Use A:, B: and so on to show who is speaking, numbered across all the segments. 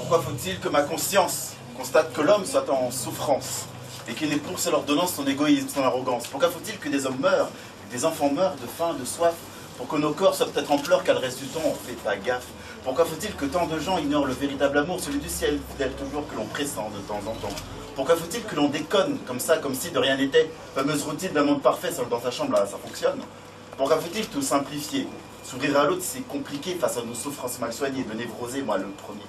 A: Pourquoi faut-il que ma conscience constate que l'homme soit en souffrance et qu'il épouse l'ordonnance son égoïsme, son arrogance? Pourquoi faut-il que des hommes meurent, que des enfants meurent de faim, de soif, pour que nos corps soient peut-être en pleurs qu'à le reste du temps on ne fait pas gaffe? Pourquoi faut-il que tant de gens ignorent le véritable amour, celui du ciel, fidèle toujours que l'on pressent de temps en temps? Pourquoi faut-il que l'on déconne comme ça, comme si de rien n'était? Fameuse routine d'un monde parfait, seul dans sa chambre, là, ça fonctionne. Pourquoi faut-il tout simplifier? S'ouvrir à l'autre, c'est compliqué face à nos souffrances mal soignées, de névroser, moi le premier.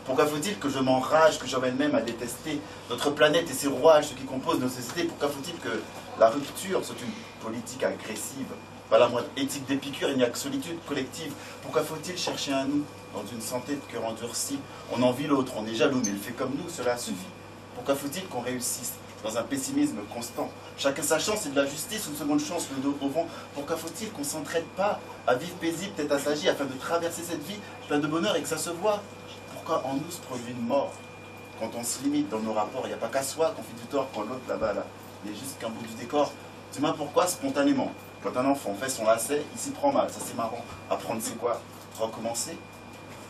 A: Pourquoi faut-il que je m'enrage, que j'emmène même à détester notre planète et ses rouages, ce qui compose nos sociétés? Pourquoi faut-il que la rupture soit une politique agressive? Pas la moindre éthique d'Épicure, il n'y a que solitude collective. Pourquoi faut-il chercher un nous dans une santé de cœur endurci? On envie l'autre, on est jaloux, mais il fait comme nous, cela suffit. Pourquoi faut-il qu'on réussisse dans un pessimisme constant? Chacun sa chance, c'est de la justice, une seconde chance, le dos au vent. Pourquoi faut-il qu'on ne s'entraide pas à vivre paisible, tête assagis, afin de traverser cette vie pleine de bonheur et que ça se voit? Pourquoi en nous se produit une mort? Quand on se limite dans nos rapports, il n'y a pas qu'à soi qu'on fait du tort, quand l'autre là-bas, là, il est juste qu'un bout du décor. Dis-moi pourquoi spontanément, quand un enfant fait son lacet, il s'y prend mal, ça c'est marrant. Apprendre c'est quoi? Recommencer?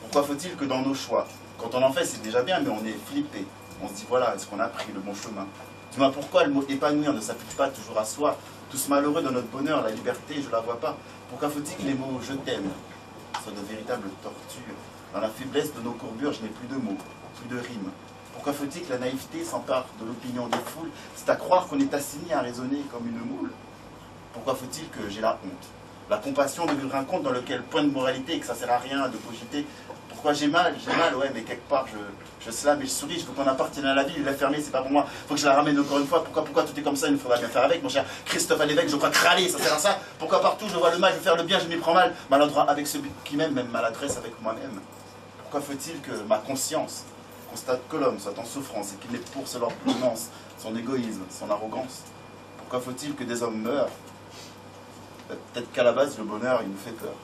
A: Pourquoi faut-il que dans nos choix, quand on en fait c'est déjà bien, mais on est flippé? On se dit voilà, est-ce qu'on a pris le bon chemin? Dis-moi pourquoi le mot épanouir ne s'applique pas toujours à soi? Tous malheureux dans notre bonheur, la liberté, je la vois pas. Pourquoi faut-il que les mots je t'aime soient de véritables tortures? Dans la faiblesse de nos courbures, je n'ai plus de mots, plus de rimes. Pourquoi faut-il que la naïveté s'empare de l'opinion des foules? C'est à croire qu'on est assigné à raisonner comme une moule. Pourquoi faut-il que j'ai la honte? La compassion de vivre un conte dans lequel point de moralité et que ça sert à rien de cogiter. Pourquoi j'ai mal, ouais, mais quelque part je slame et je souris, je veux qu'on appartienne à la vie, il l'a fermée, c'est pas pour moi, faut que je la ramène encore une fois. Pourquoi tout est comme ça, il nous faudra bien faire avec, mon cher Christophe à l'évêque, je crois crâler, ça sert à ça. Pourquoi partout je vois le mal, je veux faire le bien, je m'y prends mal, maladroit avec celui qui m'aime, même maladresse avec moi-même? Pourquoi faut-il que ma conscience constate que l'homme soit en souffrance et qu'il n'ait pour seule ordonnance son égoïsme, son arrogance? Pourquoi faut-il que des hommes meurent? Peut-être qu'à la base, le bonheur, il nous fait peur.